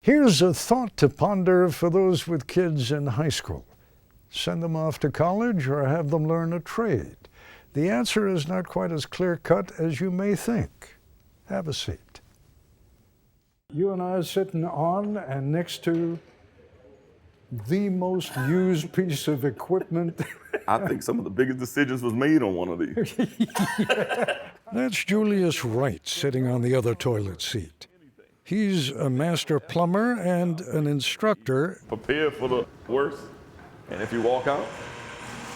Here's a thought to ponder for those with kids in high school. Send them off to college or have them learn a trade? The answer is not quite as clear-cut as you may think. Have a seat. You and I are sitting on and next to the most used piece of equipment. I think some of the biggest decisions was made on one of these. That's Julius Wright sitting on the other toilet seat. He's a master plumber and an instructor. Prepare for the worst, and if you walk out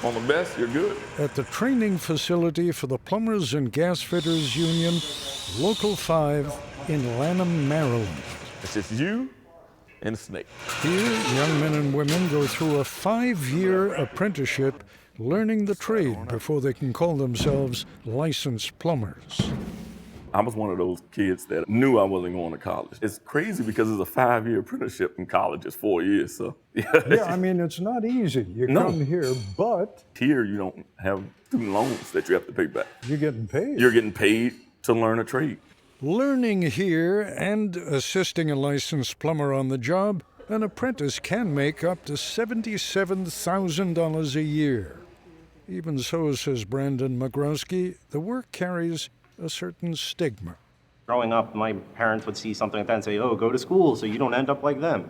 on the best, you're good. At the training facility for the Plumbers and Gas Fitters Union, Local 5 in Lanham, Maryland. It's just you and a snake. Here, young men and women go through a 5-year apprenticeship learning the trade before they can call themselves licensed plumbers. I was one of those kids that knew I wasn't going to college. It's crazy because it's a 5-year apprenticeship in college. It's 4 years, so. Yeah, I mean, it's not easy. You come here, but... Here, you don't have student loans that you have to pay back. You're getting paid. You're getting paid to learn a trade. Learning here and assisting a licensed plumber on the job, an apprentice can make up to $77,000 a year. Even so, says Brandon Magrowski, the work carries a certain stigma. Growing up, my parents would see something like that and say, oh, go to school so you don't end up like them.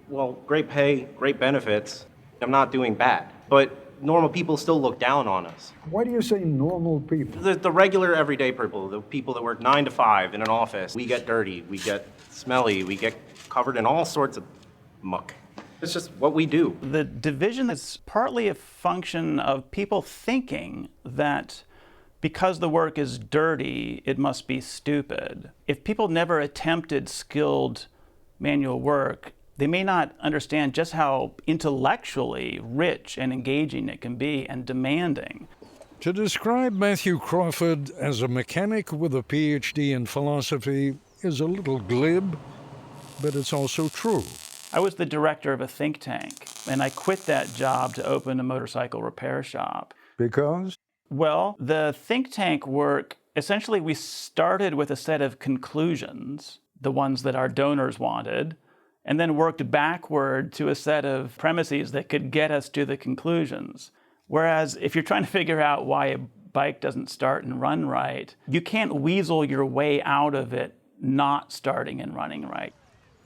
Well, great pay, great benefits. I'm not doing bad, but normal people still look down on us. Why do you say normal people? The regular everyday people, the people that work 9 to 5 in an office, we get dirty, we get smelly, we get covered in all sorts of muck. It's just what we do. The division is partly a function of people thinking that because the work is dirty, it must be stupid. If people never attempted skilled manual work, they may not understand just how intellectually rich and engaging it can be and demanding. To describe Matthew Crawford as a mechanic with a PhD in philosophy is a little glib, but it's also true. I was the director of a think tank, and I quit that job to open a motorcycle repair shop. Because? Well, the think tank work, essentially we started with a set of conclusions, the ones that our donors wanted, and then worked backward to a set of premises that could get us to the conclusions. Whereas if you're trying to figure out why a bike doesn't start and run right, you can't weasel your way out of it not starting and running right.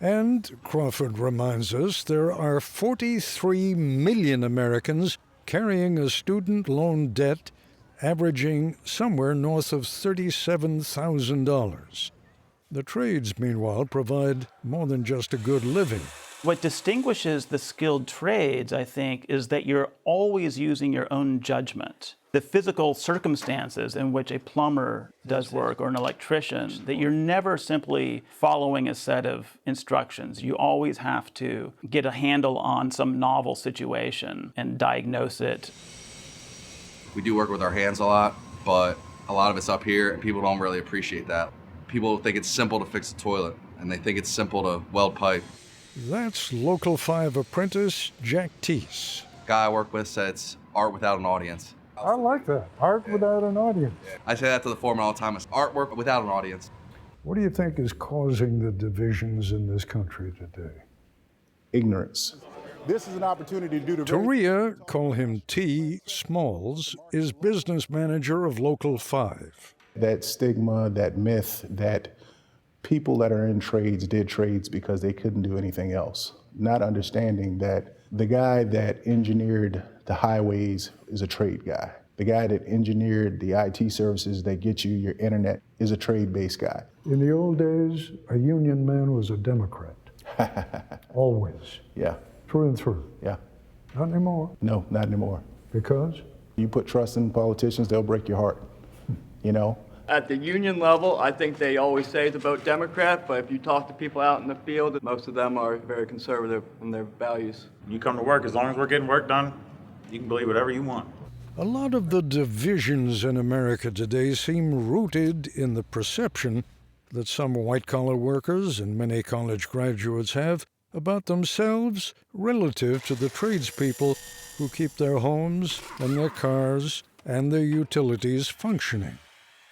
And, Crawford reminds us, there are 43 million Americans carrying a student loan debt averaging somewhere north of $37,000. The trades, meanwhile, provide more than just a good living. What distinguishes the skilled trades, I think, is that you're always using your own judgment. The physical circumstances in which a plumber does work or an electrician, that you're never simply following a set of instructions. You always have to get a handle on some novel situation and diagnose it. We do work with our hands a lot, but a lot of it's up here, and people don't really appreciate that. People think it's simple to fix a toilet, and they think it's simple to weld pipe. That's Local 5 apprentice Jack Teese. Guy I work with said it's art without an audience. I like that. Art without an audience. I say that to the foreman all the time. It's artwork without an audience. What do you think is causing the divisions in this country today? Ignorance. This is an opportunity to do the Taria, call him T. Smalls, is business manager of Local 5. That stigma, that myth, that people that are in trades did trades because they couldn't do anything else. Not understanding that the guy that engineered the highways is a trade guy. The guy that engineered the IT services that get you your internet is a trade-based guy. In the old days, a union man was a Democrat. Always. Yeah. Through and through. Yeah. Not anymore. No, not anymore. Because? You put trust in politicians, they'll break your heart, you know? At the union level, I think they always say it's about Democrat, but if you talk to people out in the field, most of them are very conservative in their values. You come to work, as long as we're getting work done, you can believe whatever you want. A lot of the divisions in America today seem rooted in the perception that some white-collar workers and many college graduates have about themselves relative to the tradespeople who keep their homes and their cars and their utilities functioning.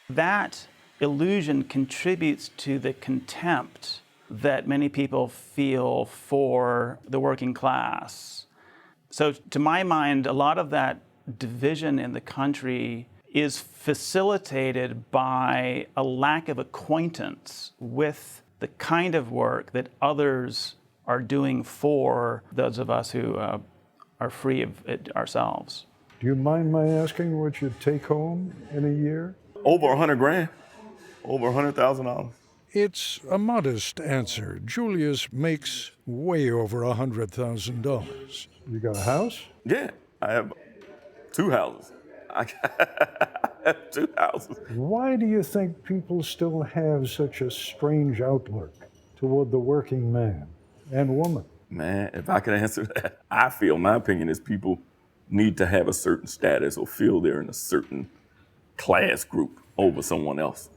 That illusion contributes to the contempt that many people feel for the working class. So to my mind, a lot of that division in the country is facilitated by a lack of acquaintance with the kind of work that others are doing for those of us who are free of it ourselves. Do you mind my asking what you take home in a year? Over 100 grand, over $100,000. It's a modest answer. Julius makes way over $100,000. You got a house? Yeah, I have 2 houses. I have 2 houses. Why do you think people still have such a strange outlook toward the working man and woman? Man, if I could answer that, I feel, my opinion is people need to have a certain status or feel they're in a certain class group over someone else.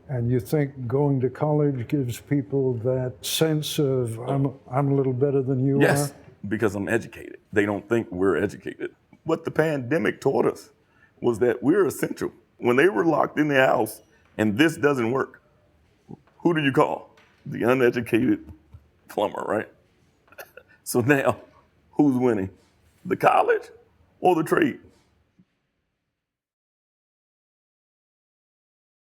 And you think going to college gives people that sense of, I'm a little better than you Yes, are? because I'm educated. They don't think we're educated. What the pandemic taught us was that we're essential. When they were locked in their house and this doesn't work, who do you call? The uneducated plumber, right? So now, who's winning? The college or the trade?